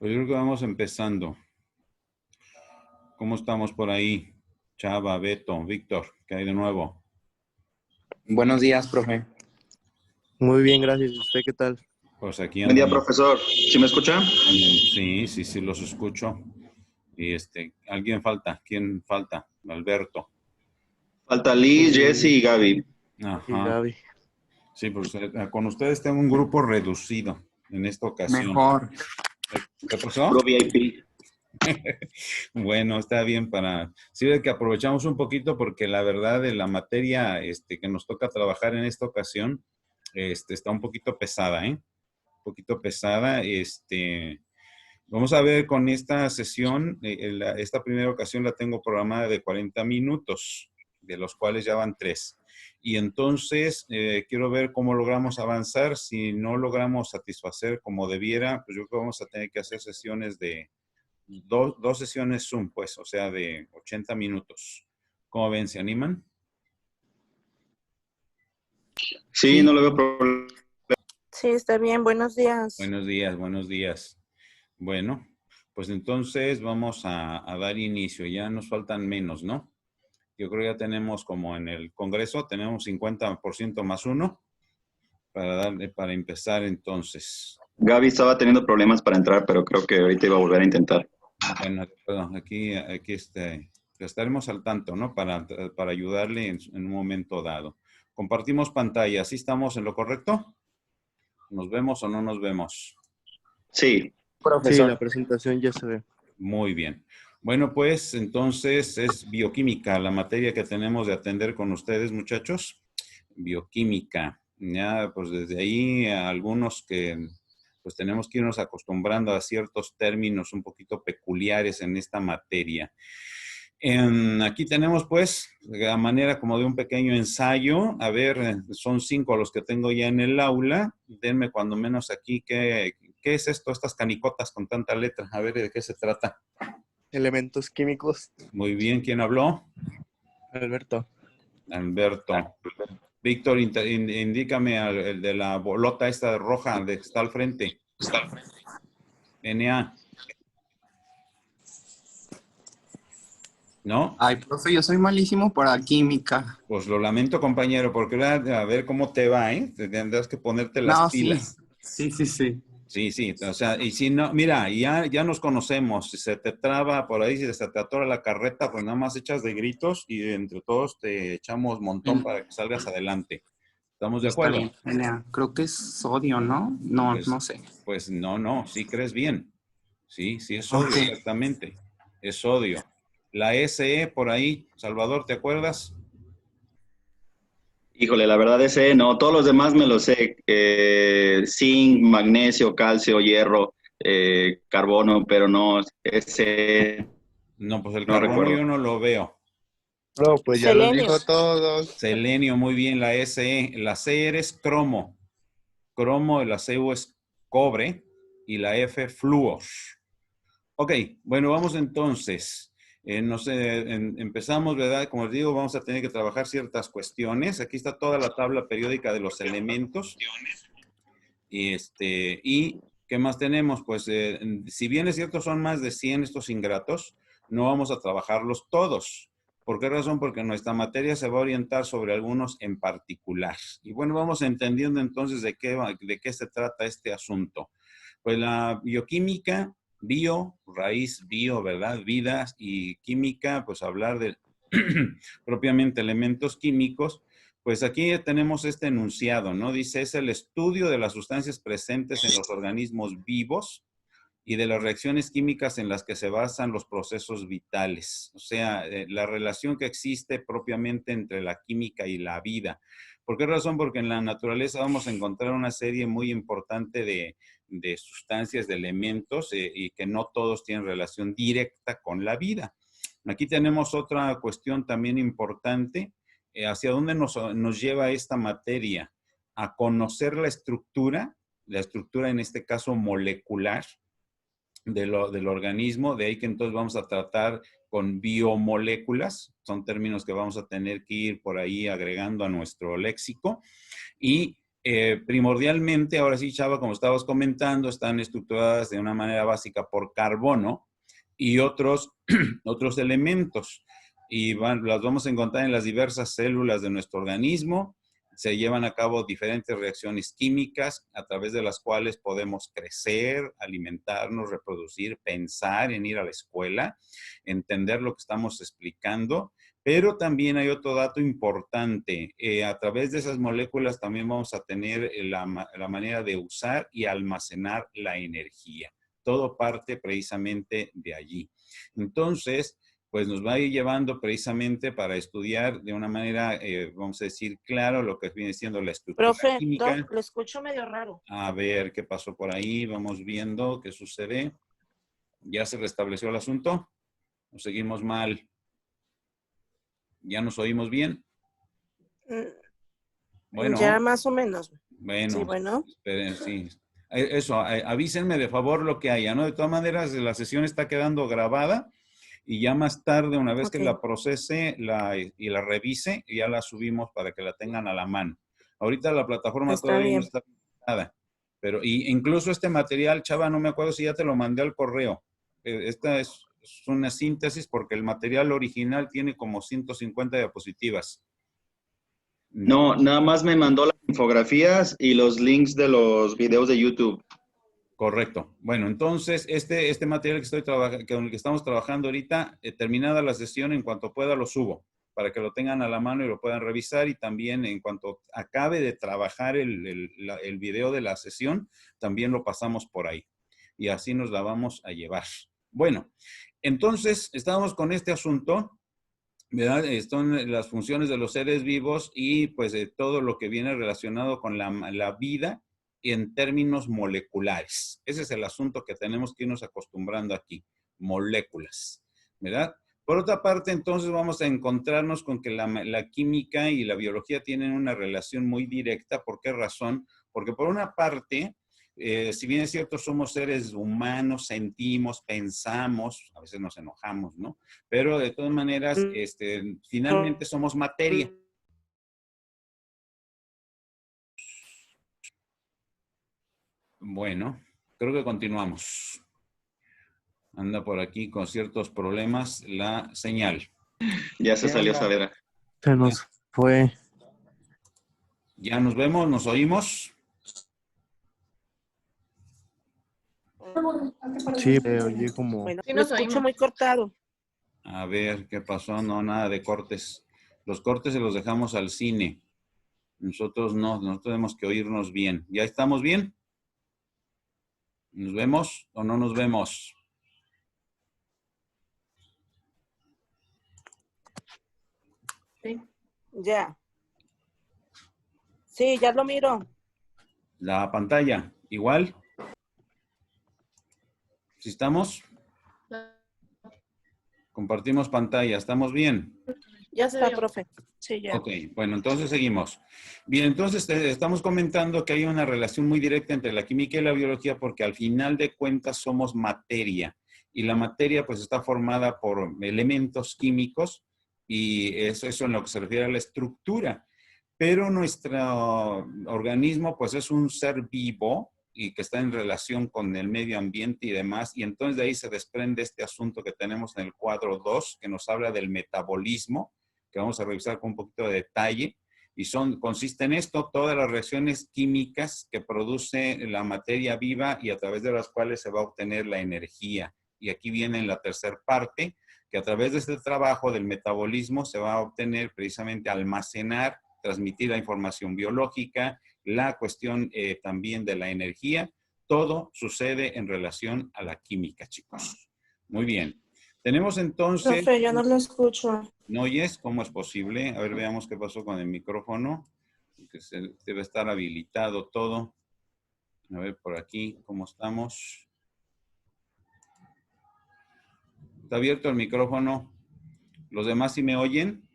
Pues yo creo que vamos empezando. ¿Cómo estamos por ahí? Chava, Beto, Víctor, ¿qué hay de nuevo? Buenos días, profe. Muy bien, gracias. ¿Y usted qué tal? Pues aquí Buen día, andamos. profesor. ¿Sí me escucha? Sí, los escucho. Y ¿alguien falta? ¿Quién falta? Alberto. Falta Liz, Jesse Y y Gaby. Ajá. Gaby. Sí, pues con ustedes tengo un grupo reducido en esta ocasión. Mejor. ¿Qué pasó? Pro VIP. Bueno, está bien sí, de que aprovechamos un poquito porque la verdad de la materia que nos toca trabajar en esta ocasión está un poquito pesada, ¿eh? Un poquito pesada. Vamos a ver con esta sesión, esta primera ocasión la tengo programada de 40 minutos, de los cuales ya van 3. Y entonces quiero ver cómo logramos avanzar. Si no logramos satisfacer como debiera, pues yo creo que vamos a tener que hacer sesiones de dos sesiones Zoom, pues, o sea, de 80 minutos. ¿Cómo ven? ¿Se animan? Sí, no le veo problema. Sí, está bien. Buenos días. Buenos días, buenos días. Bueno, pues entonces vamos a dar inicio. Ya nos faltan menos, ¿no? Yo creo que ya tenemos, como en el Congreso, tenemos 50% más 1 para empezar entonces. Gaby estaba teniendo problemas para entrar, pero creo que ahorita iba a volver a intentar. Bueno, perdón, aquí estaremos al tanto, ¿no? Para ayudarle en un momento dado. Compartimos pantalla. ¿Sí estamos en lo correcto? ¿Nos vemos o no nos vemos? Sí. Sí, la presentación ya se ve. Muy bien. Bueno, pues entonces es bioquímica, la materia que tenemos de atender con ustedes, muchachos. Bioquímica. Ya, pues desde ahí algunos que pues tenemos que irnos acostumbrando a ciertos términos un poquito peculiares en esta materia. Aquí tenemos pues, a manera como de un pequeño ensayo, a ver, son 5 los que tengo ya en el aula. Denme cuando menos aquí, ¿qué es esto? Estas canicotas con tanta letra, a ver de qué se trata. Elementos químicos. Muy bien, ¿quién habló? Alberto. Alberto. Víctor, indícame el de la bolota esta roja de que está al frente. NA. ¿No? Ay, profe, yo soy malísimo para química. Pues lo lamento, compañero, porque a ver cómo te va, ¿eh? Tendrás que ponerte las No, pilas. sí. Sí, o sea, y si no, mira, ya nos conocemos. Si se te traba por ahí, si se te atora la carreta, pues nada más echas de gritos y entre todos te echamos montón para que salgas adelante. ¿Estamos de Está acuerdo? bien, Enea. Creo que es sodio, ¿no? No, Pues, no sé. Pues no, sí crees bien. Sí, es sodio, Ok. exactamente. Es sodio. La SE por ahí, Salvador, ¿te acuerdas? Híjole, la verdad ese no. Todos los demás me los sé. Zinc, magnesio, calcio, hierro, carbono, pero no, ese No, pues el no carbono recuerdo. yo no lo veo. No, pues ya los Selenio. dijo todos. Selenio, muy bien, la SE. La C es cromo. Cromo, la CU es cobre y la F flúor. Ok, bueno, vamos entonces. No sé, empezamos, ¿verdad? Como les digo, vamos a tener que trabajar ciertas cuestiones. Aquí está toda la tabla periódica de los elementos. Y ¿qué más tenemos? Pues, si bien es cierto, son más de 100 estos ingratos, no vamos a trabajarlos todos. ¿Por qué razón? Porque nuestra materia se va a orientar sobre algunos en particular. Y bueno, vamos entendiendo entonces de qué se trata este asunto. Pues la bioquímica, raíz bio, ¿verdad? Vidas y química, pues hablar de propiamente elementos químicos. Pues aquí tenemos este enunciado, ¿no? Dice, es el estudio de las sustancias presentes en los organismos vivos y de las reacciones químicas en las que se basan los procesos vitales. O sea, la relación que existe propiamente entre la química y la vida. ¿Por qué razón? Porque en la naturaleza vamos a encontrar una serie muy importante de sustancias, de elementos, y que no todos tienen relación directa con la vida. Aquí tenemos otra cuestión también importante. ¿Hacia dónde nos lleva esta materia? A conocer la estructura en este caso molecular, del organismo, de ahí que entonces vamos a tratar con biomoléculas, son términos que vamos a tener que ir por ahí agregando a nuestro léxico, y Primordialmente, ahora sí, Chava, como estabas comentando, están estructuradas de una manera básica por carbono y otros elementos. Y las vamos a encontrar en las diversas células de nuestro organismo. Se llevan a cabo diferentes reacciones químicas a través de las cuales podemos crecer, alimentarnos, reproducir, pensar en ir a la escuela, entender lo que estamos explicando. Pero también hay otro dato importante. A través de esas moléculas también vamos a tener la manera de usar y almacenar la energía. Todo parte precisamente de allí. Entonces, pues nos va a ir llevando precisamente para estudiar de una manera, vamos a decir, claro, lo que viene siendo la estructura Profe, química. Doc, lo escucho medio raro. A ver qué pasó por ahí. Vamos viendo qué sucede. ¿Ya se restableció el asunto? ¿O seguimos mal? ¿Ya nos oímos bien? Bueno. Ya más o menos. Bueno. Sí, bueno. Esperen, sí. Eso, avísenme de favor lo que haya, ¿no? De todas maneras, la sesión está quedando grabada y ya más tarde, una vez que la procese y la revise, ya la subimos para que la tengan a la mano. Ahorita la plataforma todavía no está nada. Pero incluso este material, Chava, no me acuerdo si ya te lo mandé al correo. Esta es una síntesis porque el material original tiene como 150 diapositivas. No, nada más me mandó las infografías y los links de los videos de YouTube. Correcto. Bueno, entonces, este material con el que estamos trabajando ahorita, terminada la sesión, en cuanto pueda lo subo, para que lo tengan a la mano y lo puedan revisar, y también en cuanto acabe de trabajar el video de la sesión, también lo pasamos por ahí. Y así nos la vamos a llevar. Bueno, entonces, estábamos con este asunto, ¿verdad? Son las funciones de los seres vivos y pues de todo lo que viene relacionado con la vida en términos moleculares. Ese es el asunto que tenemos que irnos acostumbrando aquí, moléculas, ¿verdad? Por otra parte, entonces vamos a encontrarnos con que la química y la biología tienen una relación muy directa. ¿Por qué razón? Porque por una parte, si bien es cierto, somos seres humanos, sentimos, pensamos, a veces nos enojamos, ¿no? Pero de todas maneras, finalmente somos materia. Bueno, creo que continuamos. Anda por aquí con ciertos problemas la señal. Ya se salió Saavedra. Se nos fue. Ya nos vemos, nos oímos. Sí, oye como... Bueno, lo escucho muy cortado. A ver, ¿qué pasó? No, nada de cortes. Los cortes se los dejamos al cine. Nosotros no, nosotros tenemos que oírnos bien. ¿Ya estamos bien? ¿Nos vemos o no nos vemos? Sí. Ya. Sí, ya lo miro. La pantalla, igual. ¿Sí estamos? Compartimos pantalla, ¿estamos bien? Ya está, profe. Sí, ya. Ok, bueno, entonces seguimos. Bien, entonces estamos comentando que hay una relación muy directa entre la química y la biología porque al final de cuentas somos materia y la materia pues está formada por elementos químicos y eso en lo que se refiere a la estructura. Pero nuestro organismo pues es un ser vivo y que está en relación con el medio ambiente y demás, y entonces de ahí se desprende este asunto que tenemos en el cuadro 2, que nos habla del metabolismo, que vamos a revisar con un poquito de detalle, y consiste en esto, todas las reacciones químicas que produce la materia viva y a través de las cuales se va a obtener la energía. Y aquí viene la tercera parte, que a través de este trabajo del metabolismo se va a obtener precisamente almacenar, transmitir la información biológica, la cuestión también de la energía. Todo sucede en relación a la química, chicos. Muy bien. Tenemos entonces... Profe, yo no lo escucho. ¿No oyes? ¿Cómo es posible? A ver, veamos qué pasó con el micrófono. Que debe estar habilitado todo. A ver, por aquí, ¿cómo estamos? ¿Está abierto el micrófono? ¿Los demás sí me oyen?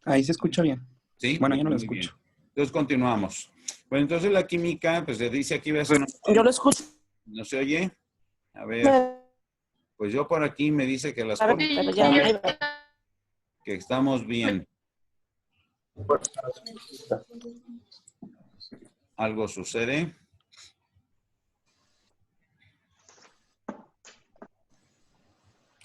Ahí se escucha bien. Sí. Bueno, yo no lo muy escucho. Bien. Entonces continuamos. Bueno, entonces la química, pues se dice aquí... Yo lo escucho. ¿No se oye? A ver. Pues yo por aquí me dice que las cosas... Pero ya, que estamos bien. Algo sucede.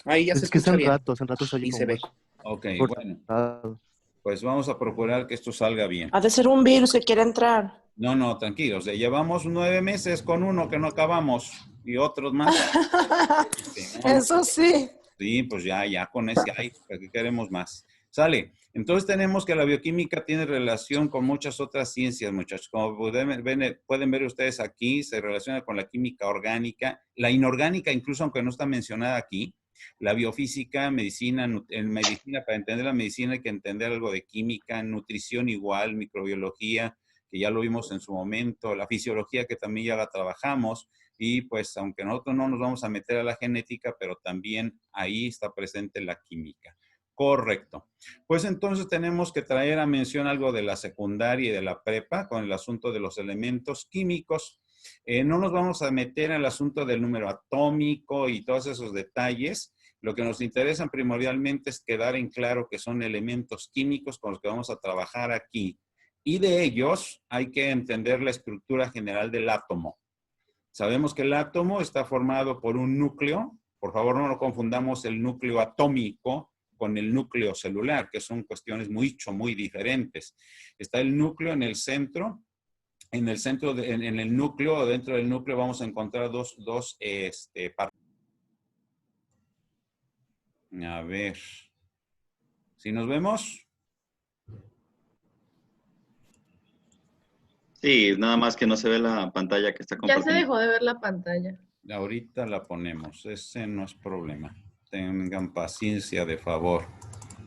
Ahí ya se Es que escucha bien. en ratos oye Y como se ve. más Ok, bueno, cortado. pues vamos a procurar que esto salga bien. Ha de ser un virus que quiere entrar. No, no, tranquilos. Llevamos 9 meses con uno que no acabamos y otros más. Sí, no, no. Eso sí. Sí, pues ya con ese hay, ¿qué queremos más? Sale. Entonces tenemos que la bioquímica tiene relación con muchas otras ciencias, muchachos. Como pueden ver ustedes aquí, se relaciona con la química orgánica, la inorgánica, incluso aunque no está mencionada aquí, la biofísica, medicina, en medicina, para entender la medicina hay que entender algo de química, nutrición igual, microbiología, que ya lo vimos en su momento, la fisiología que también ya la trabajamos, y pues aunque nosotros no nos vamos a meter a la genética, pero también ahí está presente la química. Correcto. Pues entonces tenemos que traer a mención algo de la secundaria y de la prepa con el asunto de los elementos químicos. No nos vamos a meter en el asunto del número atómico y todos esos detalles. Lo que nos interesa primordialmente es quedar en claro que son elementos químicos con los que vamos a trabajar aquí. Y de ellos hay que entender la estructura general del átomo. Sabemos que el átomo está formado por un núcleo. Por favor, no lo confundamos el núcleo atómico con el núcleo celular, que son cuestiones muy diferentes. Está el núcleo en el centro. En el núcleo, dentro del núcleo vamos a encontrar dos partes. A ver. ¿Sí nos vemos? Sí, nada más que no se ve la pantalla que está Ya compartiendo. se dejó de ver la pantalla. Ahorita la ponemos. Ese no es problema. Tengan paciencia, de favor.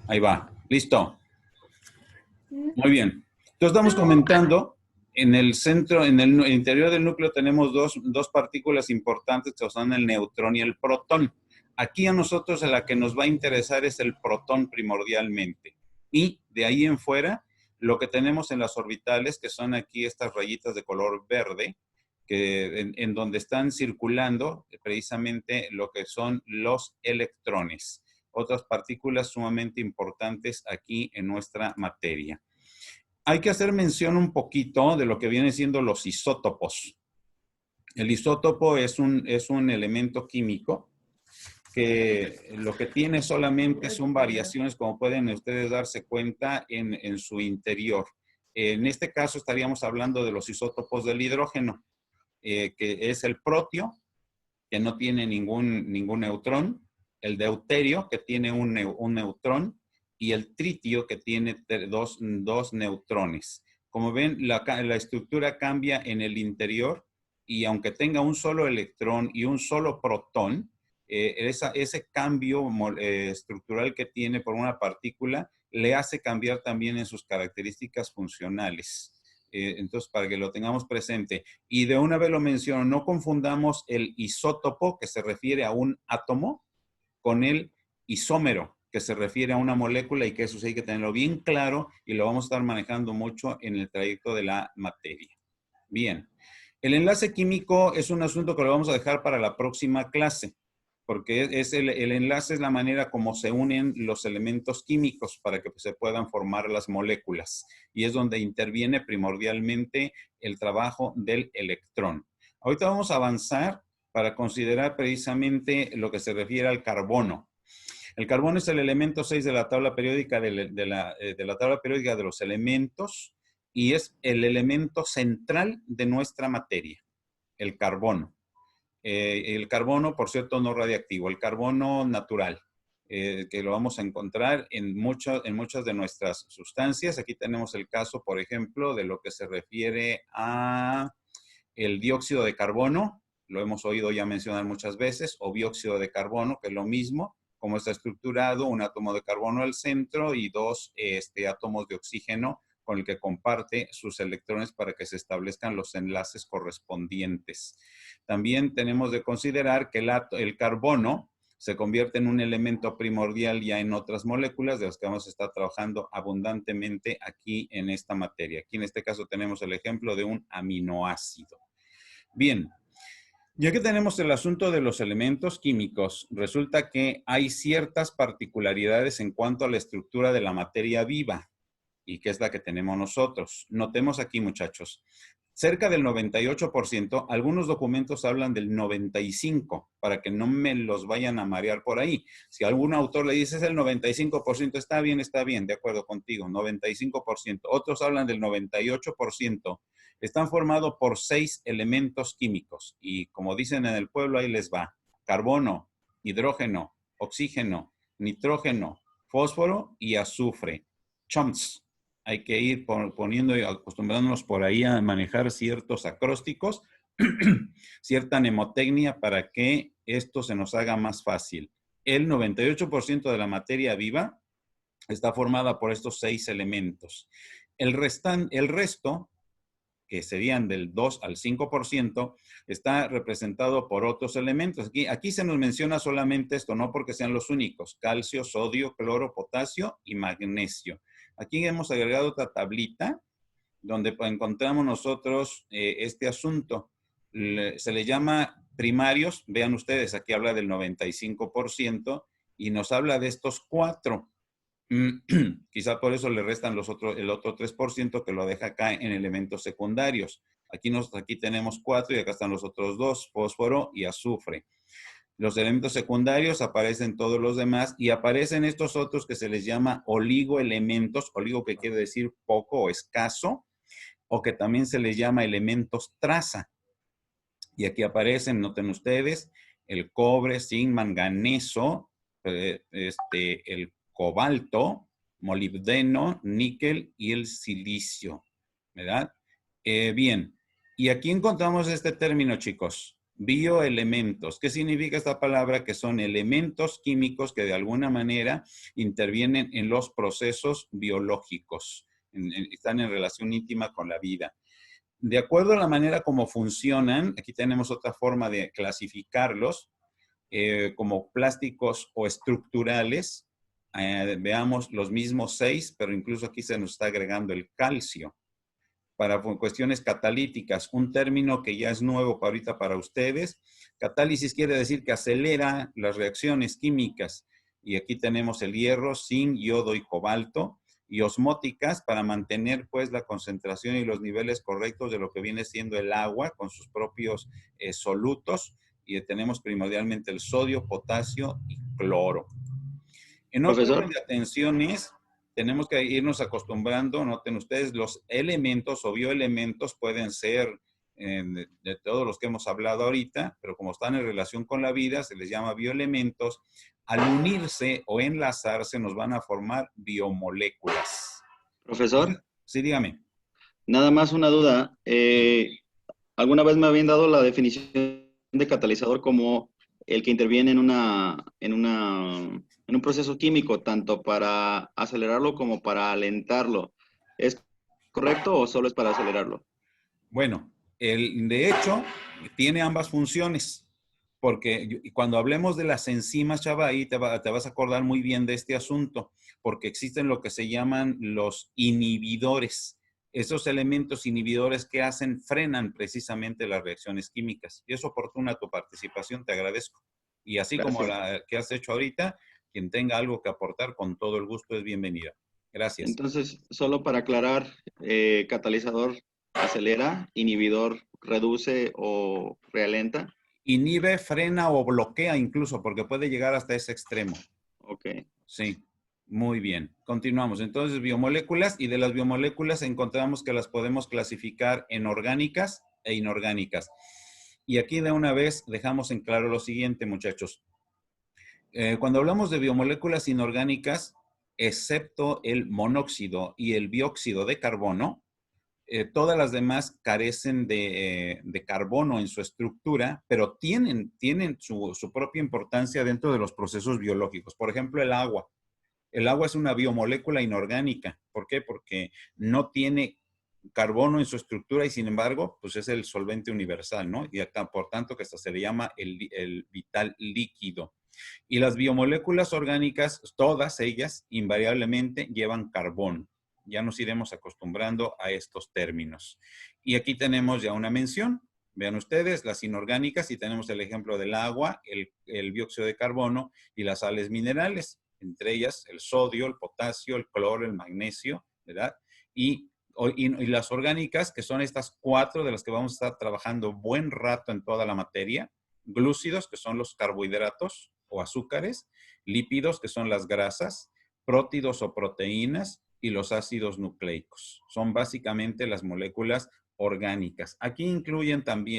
Ahí va. ¿Listo? Muy bien. Entonces estamos comentando, en el centro, en el interior del núcleo tenemos dos partículas importantes que son el neutrón y el protón. Aquí a nosotros la que nos va a interesar es el protón primordialmente. Y de ahí en fuera, lo que tenemos en las orbitales, que son aquí estas rayitas de color verde, que en donde están circulando precisamente lo que son los electrones. Otras partículas sumamente importantes aquí en nuestra materia. Hay que hacer mención un poquito de lo que vienen siendo los isótopos. El isótopo es un elemento químico que lo que tiene solamente son variaciones, como pueden ustedes darse cuenta, en su interior. En este caso estaríamos hablando de los isótopos del hidrógeno, que es el protio, que no tiene ningún neutrón, el deuterio, que tiene un neutrón, y el tritio, que tiene dos neutrones. Como ven, la estructura cambia en el interior, y aunque tenga un solo electrón y un solo protón, ese cambio estructural que tiene por una partícula le hace cambiar también en sus características funcionales. Entonces, para que lo tengamos presente. Y de una vez lo menciono, no confundamos el isótopo, que se refiere a un átomo, con el isómero, que se refiere a una molécula, y que eso sí hay que tenerlo bien claro y lo vamos a estar manejando mucho en el trayecto de la materia. Bien. El enlace químico es un asunto que lo vamos a dejar para la próxima clase, porque el enlace es la manera como se unen los elementos químicos para que se puedan formar las moléculas. Y es donde interviene primordialmente el trabajo del electrón. Ahorita vamos a avanzar para considerar precisamente lo que se refiere al carbono. El carbono es el elemento 6 de la tabla periódica de la tabla periódica de los elementos, y es el elemento central de nuestra materia, el carbono. El carbono, por cierto, no radiactivo, el carbono natural, que lo vamos a encontrar en muchas de nuestras sustancias. Aquí tenemos el caso, por ejemplo, de lo que se refiere a el dióxido de carbono, lo hemos oído ya mencionar muchas veces, o dióxido de carbono, que es lo mismo, como está estructurado, un átomo de carbono al centro y dos átomos de oxígeno con el que comparte sus electrones para que se establezcan los enlaces correspondientes. También tenemos de considerar que el carbono se convierte en un elemento primordial ya en otras moléculas de las que vamos a estar trabajando abundantemente aquí en esta materia. Aquí en este caso tenemos el ejemplo de un aminoácido. Bien, ya que tenemos el asunto de los elementos químicos, resulta que hay ciertas particularidades en cuanto a la estructura de la materia viva. y que es la que tenemos nosotros. Notemos aquí, muchachos, cerca del 98%, algunos documentos hablan del 95%, para que no me los vayan a marear por ahí. Si algún autor le dice es el 95%, está bien, de acuerdo contigo, 95%. Otros hablan del 98%. Están formados por 6 elementos químicos y como dicen en el pueblo, ahí les va. Carbono, hidrógeno, oxígeno, nitrógeno, fósforo y azufre. Chunks. Hay que ir poniendo y acostumbrándonos por ahí a manejar ciertos acrósticos, cierta mnemotecnia para que esto se nos haga más fácil. El 98% de la materia viva está formada por estos 6 elementos. El resto, que serían del 2 al 5%, está representado por otros elementos. Aquí se nos menciona solamente esto, no porque sean los únicos: calcio, sodio, cloro, potasio y magnesio. Aquí hemos agregado otra tablita donde encontramos nosotros este asunto. Se le llama primarios. Vean ustedes, aquí habla del 95% y nos habla de estos 4. Quizá por eso le restan el otro 3% que lo deja acá en elementos secundarios. Aquí tenemos 4 y acá están los otros 2, fósforo y azufre. Los elementos secundarios aparecen todos los demás y aparecen estos otros que se les llama oligoelementos, oligo que quiere decir poco o escaso, o que también se les llama elementos traza. Y aquí aparecen, noten ustedes, el cobre, zinc, manganeso, el cobalto, molibdeno, níquel y el silicio, ¿verdad? Bien, y aquí encontramos este término, chicos, bioelementos. ¿Qué significa esta palabra? Que son elementos químicos que de alguna manera intervienen en los procesos biológicos, están en relación íntima con la vida. De acuerdo a la manera como funcionan, aquí tenemos otra forma de clasificarlos, como plásticos o estructurales. Veamos los mismos 6, pero incluso aquí se nos está agregando el calcio. Para cuestiones catalíticas, un término que ya es nuevo ahorita para ustedes. Catálisis quiere decir que acelera las reacciones químicas. Y aquí tenemos el hierro, zinc, yodo y cobalto. Y osmóticas para mantener pues la concentración y los niveles correctos de lo que viene siendo el agua con sus propios solutos. Y tenemos primordialmente el sodio, potasio y cloro. En otro orden de atenciones, tenemos que irnos acostumbrando. Noten ustedes, los elementos o bioelementos pueden ser de todos los que hemos hablado ahorita, pero como están en relación con la vida, se les llama bioelementos. Al unirse o enlazarse, nos van a formar biomoléculas. Profesor. Sí, dígame. Nada más una duda. Alguna vez me habían dado la definición de catalizador como el que interviene en un proceso químico, tanto para acelerarlo como para alentarlo. ¿Es correcto o solo es para acelerarlo? Bueno, de hecho, tiene ambas funciones, porque cuando hablemos de las enzimas, Chava, ahí te vas a acordar muy bien de este asunto, porque existen lo que se llaman los inhibidores. Esos elementos inhibidores que frenan precisamente las reacciones químicas. Y es oportuna tu participación, te agradezco. Y así Gracias. Como la que has hecho ahorita, quien tenga algo que aportar, con todo el gusto es bienvenida. Gracias. Entonces, solo para aclarar, catalizador acelera, inhibidor reduce o realenta. Inhibe, frena o bloquea incluso, porque puede llegar hasta ese extremo. Ok. Sí, muy bien. Continuamos. Entonces, biomoléculas, y de las biomoléculas encontramos que las podemos clasificar en orgánicas e inorgánicas. Y aquí de una vez dejamos en claro lo siguiente, muchachos. Cuando hablamos de biomoléculas inorgánicas, excepto el monóxido y el dióxido de carbono, todas las demás carecen de carbono en su estructura, pero tienen su propia importancia dentro de los procesos biológicos. Por ejemplo, el agua. El agua es una biomolécula inorgánica. ¿Por qué? Porque no tiene carbono en su estructura y sin embargo, pues es el solvente universal, ¿no? Y acá, por tanto, que hasta se le llama el vital líquido. Y las biomoléculas orgánicas, todas ellas, invariablemente llevan carbón. Ya nos iremos acostumbrando a estos términos. Y aquí tenemos ya una mención. Vean ustedes, las inorgánicas, y tenemos el ejemplo del agua, el dióxido de carbono y las sales minerales. Entre ellas, el sodio, el potasio, el cloro, el magnesio, ¿verdad? y las orgánicas, que son estas 4 de las que vamos a estar trabajando buen rato en toda la materia. Glúcidos, que son los carbohidratos o azúcares. Lípidos, que son las grasas. Prótidos o proteínas. Y los ácidos nucleicos. Son básicamente las moléculas orgánicas. Aquí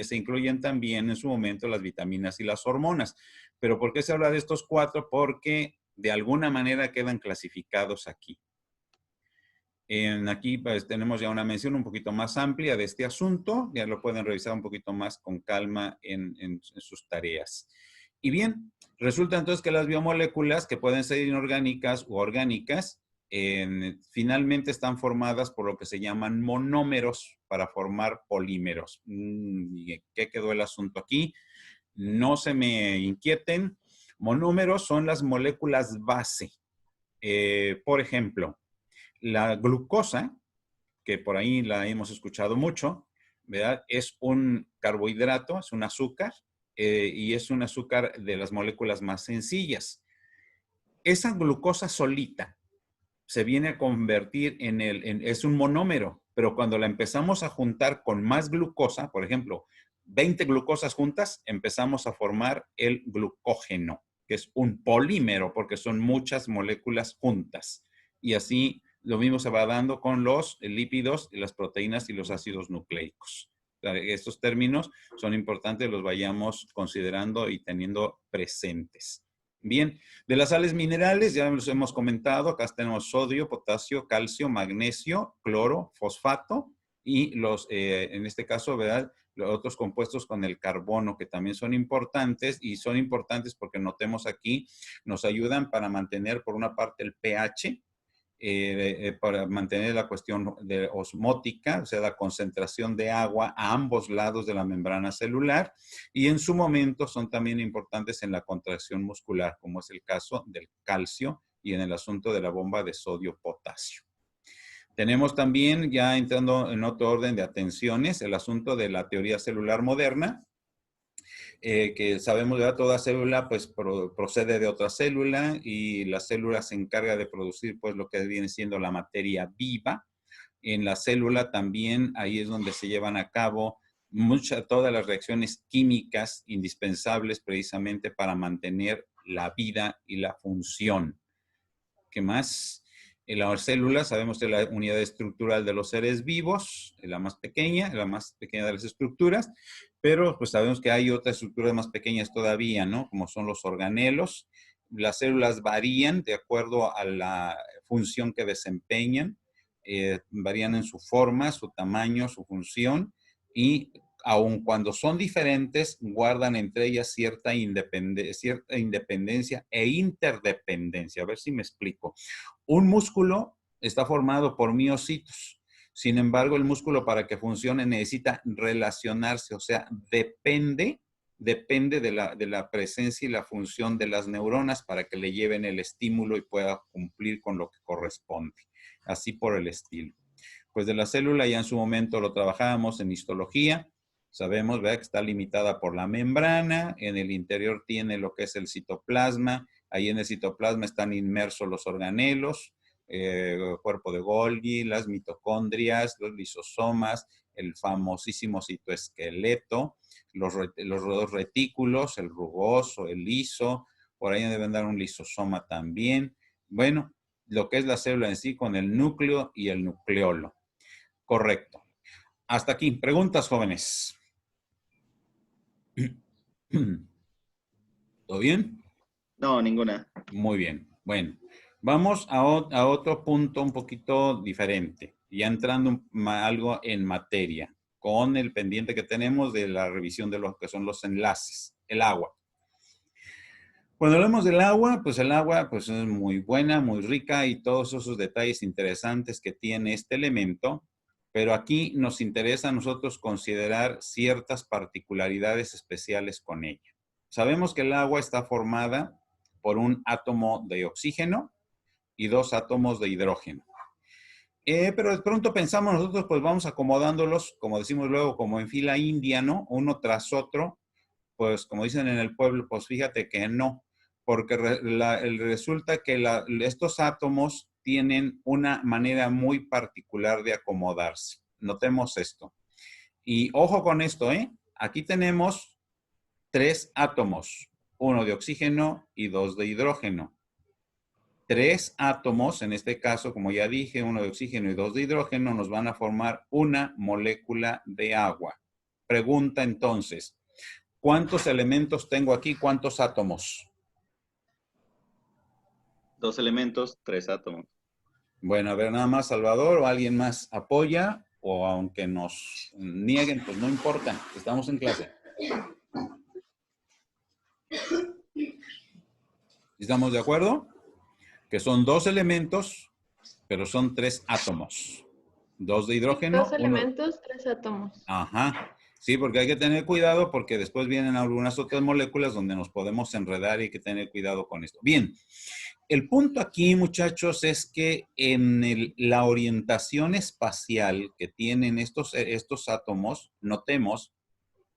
se incluyen también en su momento las vitaminas y las hormonas. ¿Pero por qué se habla de estos 4? Porque de alguna manera quedan clasificados aquí. Aquí pues, tenemos ya una mención un poquito más amplia de este asunto. Ya lo pueden revisar un poquito más con calma en sus tareas. Y bien, resulta entonces que las biomoléculas, que pueden ser inorgánicas u orgánicas, finalmente están formadas por lo que se llaman monómeros para formar polímeros. ¿Qué quedó el asunto aquí? No se me inquieten. Monómeros son las moléculas base. Por ejemplo, la glucosa, que por ahí la hemos escuchado mucho, ¿verdad? Es un carbohidrato, es un azúcar, y es un azúcar de las moléculas más sencillas. Esa glucosa solita se viene a convertir es un monómero, pero cuando la empezamos a juntar con más glucosa, por ejemplo, 20 glucosas juntas, empezamos a formar el glucógeno, que es un polímero, porque son muchas moléculas juntas. Y así lo mismo se va dando con los lípidos, las proteínas y los ácidos nucleicos. Estos términos son importantes, los vayamos considerando y teniendo presentes. Bien, de las sales minerales ya los hemos comentado. Acá tenemos sodio, potasio, calcio, magnesio, cloro, fosfato y en este caso, ¿verdad? Los otros compuestos con el carbono, que también son importantes, y son importantes porque notemos aquí, nos ayudan para mantener por una parte el pH, para mantener la cuestión de osmótica, o sea, la concentración de agua a ambos lados de la membrana celular, y en su momento son también importantes en la contracción muscular, como es el caso del calcio y en el asunto de la bomba de sodio-potasio. Tenemos también, ya entrando en otro orden de atenciones, el asunto de la teoría celular moderna, que sabemos que toda célula pues procede de otra célula y la célula se encarga de producir pues lo que viene siendo la materia viva. En la célula también ahí es donde se llevan a cabo todas las reacciones químicas indispensables precisamente para mantener la vida y la función. ¿Qué más? En la célula sabemos que la unidad estructural de los seres vivos es la más pequeña de las estructuras, pero pues sabemos que hay otras estructuras más pequeñas todavía, ¿no? Como son los organelos. Las células varían de acuerdo a la función que desempeñan, varían en su forma, su tamaño, su función, y aun cuando son diferentes, guardan entre ellas cierta independencia e interdependencia. A ver si me explico. Un músculo está formado por miocitos. Sin embargo, el músculo para que funcione necesita relacionarse, o sea, depende de la presencia y la función de las neuronas para que le lleven el estímulo y pueda cumplir con lo que corresponde. Así por el estilo. Pues de la célula ya en su momento lo trabajábamos en histología. Sabemos, ¿verdad?, que está limitada por la membrana. En el interior tiene lo que es el citoplasma. Ahí en el citoplasma están inmersos los organelos, cuerpo de Golgi, las mitocondrias, los lisosomas, el famosísimo citoesqueleto, los dos retículos, el rugoso, el liso. Por ahí deben dar un lisosoma también. Bueno, lo que es la célula en sí con el núcleo y el nucleolo. Correcto. Hasta aquí. ¿Preguntas, jóvenes? ¿Todo bien? No, ninguna. Muy bien. Bueno, vamos a otro punto un poquito diferente. Ya entrando algo en materia, con el pendiente que tenemos de la revisión de lo que son los enlaces. El agua. Cuando hablamos del agua, pues el agua pues es muy buena, muy rica y todos esos detalles interesantes que tiene este elemento, pero aquí nos interesa a nosotros considerar ciertas particularidades especiales con ella. Sabemos que el agua está formada por un átomo de oxígeno y 2 átomos de hidrógeno. Pero de pronto pensamos nosotros, pues vamos acomodándolos, como decimos luego, como en fila india, ¿no? Uno tras otro, pues como dicen en el pueblo, pues fíjate que no. Porque resulta que estos átomos tienen una manera muy particular de acomodarse. Notemos esto. Y ojo con esto, ¿eh? Aquí tenemos 3 átomos, 1 de oxígeno y 2 de hidrógeno. 3 átomos, en este caso, como ya dije, 1 de oxígeno y 2 de hidrógeno, nos van a formar una molécula de agua. Pregunta entonces, ¿cuántos elementos tengo aquí? ¿Cuántos átomos? 2 elementos, 3 átomos. Bueno, a ver, nada más, Salvador, o alguien más apoya, o aunque nos nieguen, pues no importa, estamos en clase. ¿Estamos de acuerdo? Que son 2 elementos, pero son 3 átomos. 2 de hidrógeno. 2 elementos, 3 átomos. Ajá. Sí, porque hay que tener cuidado porque después vienen algunas otras moléculas donde nos podemos enredar y hay que tener cuidado con esto. Bien, el punto aquí, muchachos, es que en la orientación espacial que tienen estos átomos, notemos,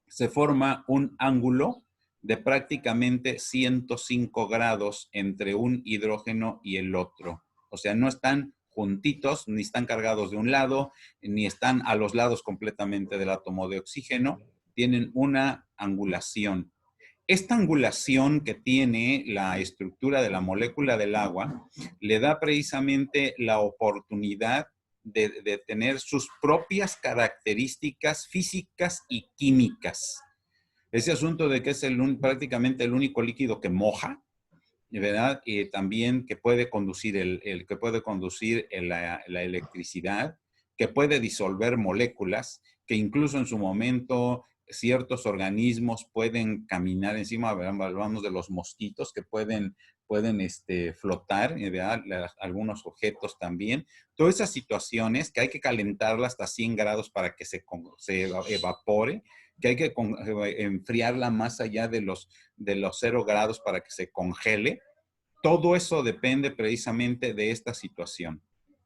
se forma un ángulo de prácticamente 105 grados entre un hidrógeno y el otro. O sea, no están juntitos, ni están cargados de un lado, ni están a los lados completamente del átomo de oxígeno. Tienen una angulación. Esta angulación que tiene la estructura de la molécula del agua le da precisamente la oportunidad de tener sus propias características físicas y químicas. Ese asunto de que es prácticamente el único líquido que moja, ¿verdad? Y también que puede conducir, la electricidad, que puede disolver moléculas, que incluso en su momento ciertos organismos pueden caminar encima, hablamos de los mosquitos que pueden flotar, ¿verdad? Algunos objetos también. Todas esas situaciones que hay que calentarla hasta 100 grados para que se evapore, que hay que enfriarla más allá de los 0 grados para que se congele. Todo eso depende precisamente de esta situación,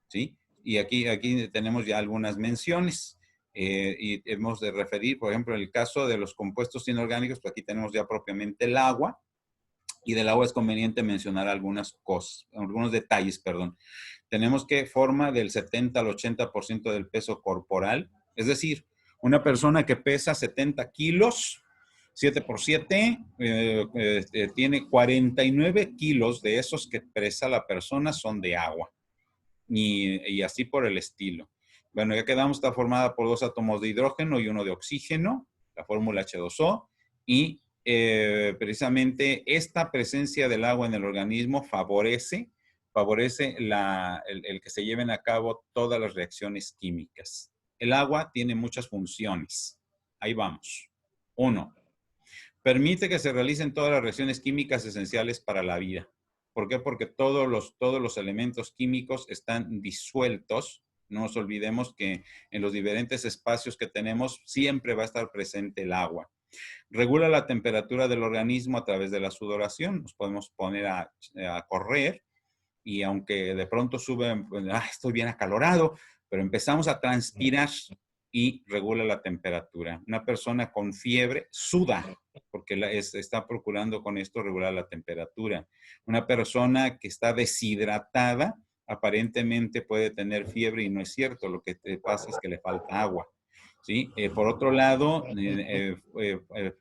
¿sí? Y aquí tenemos ya algunas menciones. Y hemos de referir, por ejemplo, en el caso de los compuestos inorgánicos, pues aquí tenemos ya propiamente el agua, y del agua es conveniente mencionar algunas cosas, algunos detalles, perdón. Tenemos que forma del 70 al 80% del peso corporal, es decir, una persona que pesa 70 kilos, 7 por 7, tiene 49 kilos de esos que pesa la persona son de agua, y así por el estilo. Bueno, ya quedamos, está formada por 2 átomos de hidrógeno y 1 de oxígeno, la fórmula H2O, y precisamente esta presencia del agua en el organismo favorece el que se lleven a cabo todas las reacciones químicas. El agua tiene muchas funciones. Ahí vamos. 1. Permite que se realicen todas las reacciones químicas esenciales para la vida. ¿Por qué? Porque todos los elementos químicos están disueltos. No nos olvidemos que en los diferentes espacios que tenemos siempre va a estar presente el agua. Regula la temperatura del organismo a través de la sudoración. Nos podemos poner a correr y aunque de pronto sube, estoy bien acalorado, pero empezamos a transpirar y regula la temperatura. Una persona con fiebre suda porque está procurando con esto regular la temperatura. Una persona que está deshidratada aparentemente puede tener fiebre y no es cierto. Lo que te pasa es que le falta agua. ¿Sí? Por otro lado,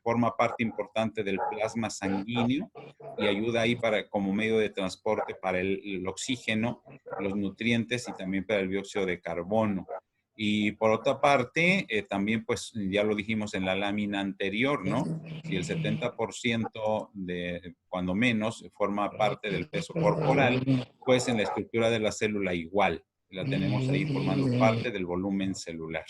forma parte importante del plasma sanguíneo y ayuda ahí como medio de transporte para el oxígeno, los nutrientes y también para el dióxido de carbono. Y por otra parte, también pues ya lo dijimos en la lámina anterior, ¿no? Si el 70% cuando menos, forma parte del peso corporal, pues en la estructura de la célula igual. La tenemos ahí formando parte del volumen celular.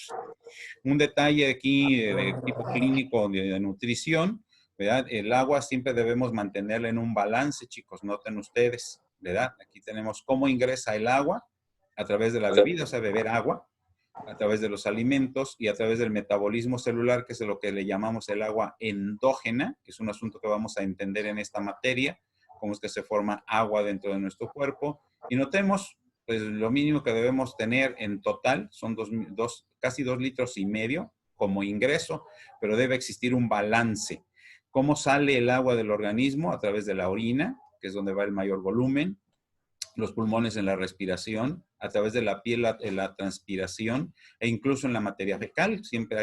Un detalle aquí de tipo clínico de nutrición, ¿verdad? El agua siempre debemos mantenerla en un balance, chicos, noten ustedes, ¿verdad? Aquí tenemos cómo ingresa el agua a través de la bebida, o sea, beber agua, a través de los alimentos y a través del metabolismo celular, que es lo que le llamamos el agua endógena, que es un asunto que vamos a entender en esta materia, cómo es que se forma agua dentro de nuestro cuerpo. Y notemos, pues lo mínimo que debemos tener en total son casi 2,5 litros como ingreso, pero debe existir un balance. ¿Cómo sale el agua del organismo? A través de la orina, que es donde va el mayor volumen. los pulmones en la respiración, a través de la piel en la transpiración e incluso en la materia fecal. Siempre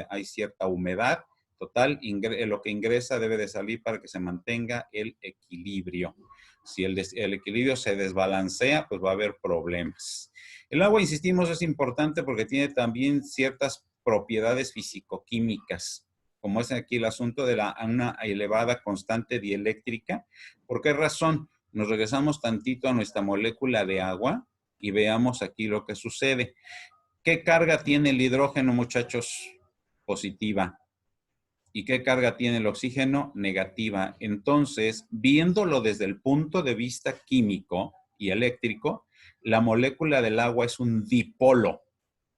hay cierta humedad. Total, lo que ingresa debe de salir para que se mantenga el equilibrio. Si el equilibrio se desbalancea, pues va a haber problemas. El agua, insistimos, es importante porque tiene también ciertas propiedades fisicoquímicas, como es aquí el asunto de una elevada constante dieléctrica. ¿Por qué razón? Nos regresamos tantito a nuestra molécula de agua y veamos aquí lo que sucede. ¿Qué carga tiene el hidrógeno, muchachos? Positiva. ¿Y qué carga tiene el oxígeno? Negativa. Entonces, viéndolo desde el punto de vista químico y eléctrico, la molécula del agua es un dipolo,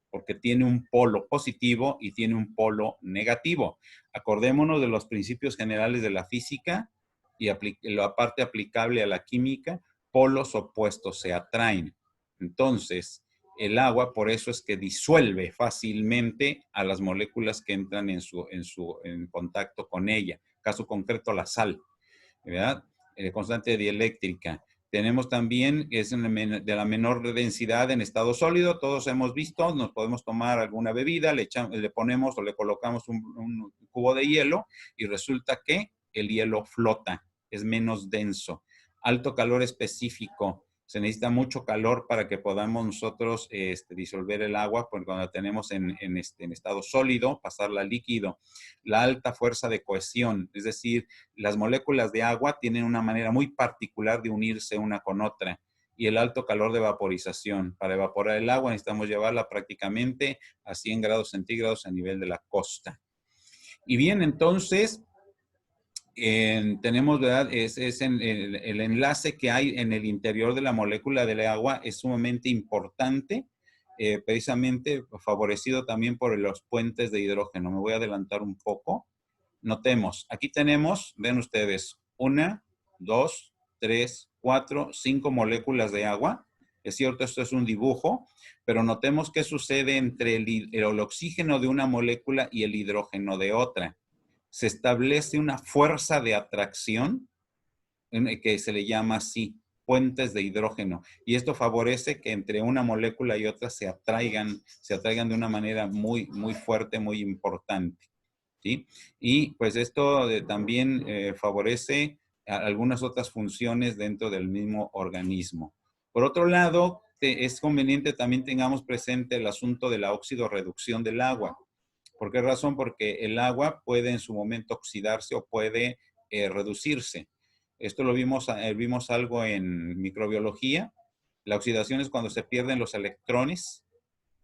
porque tiene un polo positivo y tiene un polo negativo. Acordémonos de los principios generales de la física y la parte aplicable a la química, polos opuestos se atraen. Entonces, el agua por eso es que disuelve fácilmente a las moléculas que entran en contacto con ella. Caso concreto, la sal, ¿verdad? Constante dieléctrica. Tenemos también, es de la menor densidad en estado sólido, todos hemos visto, nos podemos tomar alguna bebida, le ponemos o le colocamos un cubo de hielo y resulta que el hielo flota, es menos denso. Alto calor específico, se necesita mucho calor para que podamos nosotros disolver el agua, porque cuando la tenemos en estado sólido, pasarla a líquido. La alta fuerza de cohesión, es decir, las moléculas de agua tienen una manera muy particular de unirse una con otra. Y el alto calor de vaporización. Para evaporar el agua necesitamos llevarla prácticamente a 100 grados centígrados a nivel de la costa. Y bien, entonces, tenemos, ¿verdad? El enlace que hay en el interior de la molécula del agua es sumamente importante, precisamente favorecido también por los puentes de hidrógeno. Me voy a adelantar un poco. Notemos, aquí tenemos, ven ustedes, 1, 2, 3, 4, 5 moléculas de agua. Es cierto, esto es un dibujo, pero notemos qué sucede entre el oxígeno de una molécula y el hidrógeno de otra. Se establece una fuerza de atracción que se le llama así, puentes de hidrógeno. Y esto favorece que entre una molécula y otra se atraigan de una manera muy, muy fuerte, muy importante. ¿Sí? Y pues esto también favorece algunas otras funciones dentro del mismo organismo. Por otro lado, es conveniente también tengamos presente el asunto de la oxidorreducción del agua. ¿Por qué razón? Porque el agua puede en su momento oxidarse o puede reducirse. Esto lo vimos algo en microbiología. La oxidación es cuando se pierden los electrones.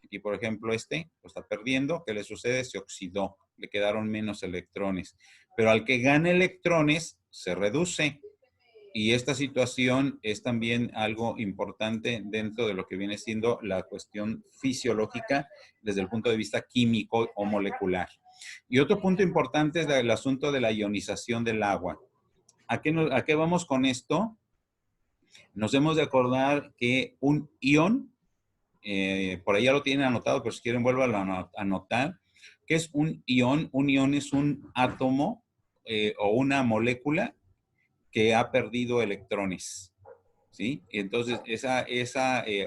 Aquí, por ejemplo, lo está perdiendo. ¿Qué le sucede? Se oxidó. Le quedaron menos electrones. Pero al que gane electrones, se reduce. Y esta situación es también algo importante dentro de lo que viene siendo la cuestión fisiológica desde el punto de vista químico o molecular. Y otro punto importante es el asunto de la ionización del agua. ¿A qué vamos con esto? Nos hemos de acordar que un ion, por ahí ya lo tienen anotado, pero si quieren vuelvan a anotar, ¿qué es un ion? Un ion es un átomo o una molécula que ha perdido electrones, ¿sí? Y entonces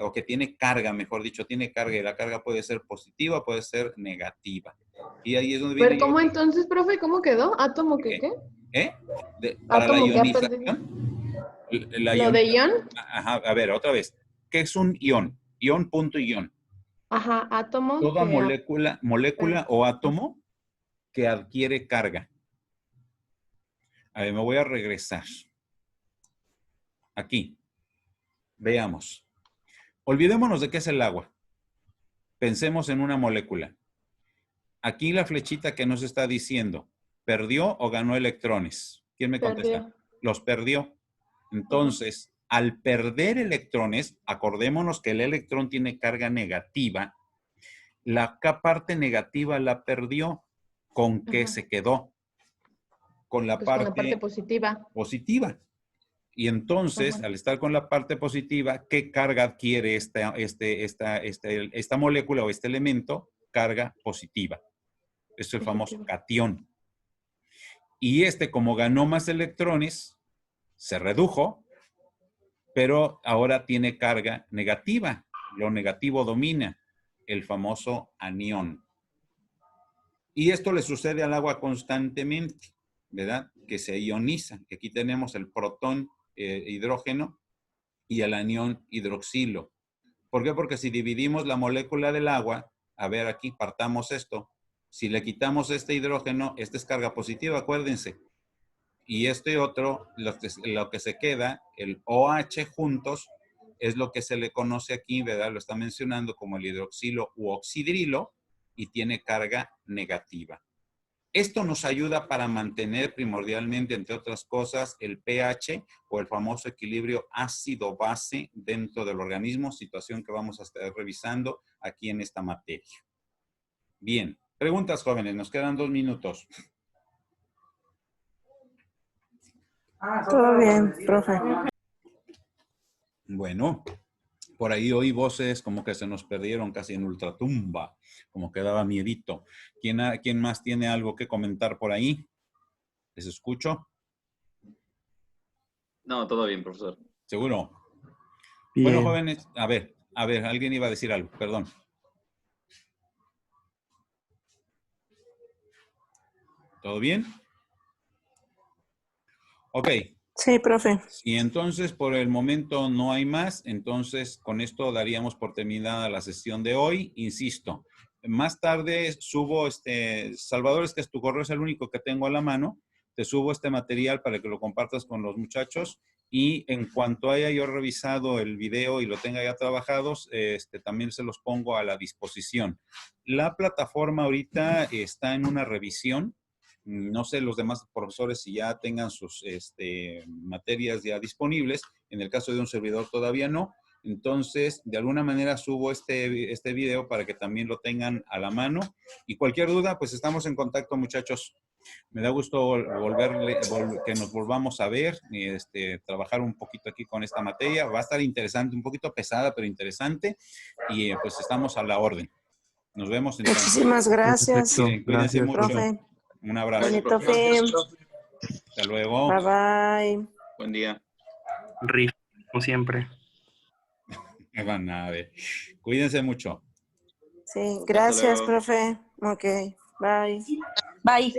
o que tiene carga, mejor dicho, tiene carga, y la carga puede ser positiva, puede ser negativa. Y ahí es donde viene... Pero ¿cómo entonces, profe? ¿Cómo quedó? ¿Átomo qué qué? Para la ¿Átomo que ha ionización. ¿Lo de ion? Ajá, a ver, otra vez. ¿Qué es un ion? Ion, punto ion. Ajá, átomo Toda que molécula o átomo que adquiere carga. A ver, me voy a regresar. Aquí. Veamos. Olvidémonos de qué es el agua. Pensemos en una molécula. Aquí la flechita que nos está diciendo, ¿perdió o ganó electrones? ¿Quién me contesta? Perdió. Los perdió. Entonces, al perder electrones, acordémonos que el electrón tiene carga negativa. La parte negativa la perdió. ¿Con qué se quedó? Con la parte positiva. Positiva. Y entonces, al estar con la parte positiva, ¿qué carga adquiere esta molécula o este elemento? Carga positiva. Esto es el famoso catión. Y como ganó más electrones, se redujo pero ahora tiene carga negativa. Lo negativo domina, el famoso anión. Y esto le sucede al agua constantemente, ¿verdad? Que se ioniza. Aquí tenemos el protón hidrógeno y el anión hidroxilo. ¿Por qué? Porque si dividimos la molécula del agua, a ver aquí, partamos esto. Si le quitamos este hidrógeno, esta es carga positiva, acuérdense. Y este otro, lo que se queda, el OH juntos, es lo que se le conoce aquí, ¿verdad? Lo está mencionando como el hidroxilo u oxidrilo y tiene carga negativa. Esto nos ayuda para mantener primordialmente, entre otras cosas, el pH o el famoso equilibrio ácido-base dentro del organismo, situación que vamos a estar revisando aquí en esta materia. Bien, preguntas, jóvenes, nos quedan 2 minutos. Todo bien, profe. Bueno, por ahí oí voces como que se nos perdieron casi en ultratumba, como que daba miedito. ¿Quién más tiene algo que comentar por ahí? ¿Les escucho? No, todo bien, profesor. ¿Seguro? Bien. Bueno, jóvenes, a ver, alguien iba a decir algo, perdón. ¿Todo bien? Ok. Sí, profe. Y entonces, por el momento no hay más. Entonces, con esto daríamos por terminada la sesión de hoy. Insisto, más tarde subo Salvador, tu correo es el único que tengo a la mano. Te subo este material para que lo compartas con los muchachos. Y en cuanto haya yo revisado el video y lo tenga ya trabajado, también se los pongo a la disposición. La plataforma ahorita está en una revisión. No sé los demás profesores si ya tengan sus materias ya disponibles. En el caso de un servidor todavía no. Entonces, de alguna manera subo este video para que también lo tengan a la mano. Y cualquier duda, pues estamos en contacto, muchachos. Me da gusto que nos volvamos a ver y trabajar un poquito aquí con esta materia. Va a estar interesante, un poquito pesada, pero interesante. Y pues estamos a la orden. Nos vemos entonces. Muchísimas gracias. Cuídense Gracias, mucho. Profe. Un abrazo. Bonito fin. Hasta luego. Bye bye. Buen día. Riff, como siempre. Me van a ver. Cuídense mucho. Sí, gracias, luego. profe. Ok, bye. Bye.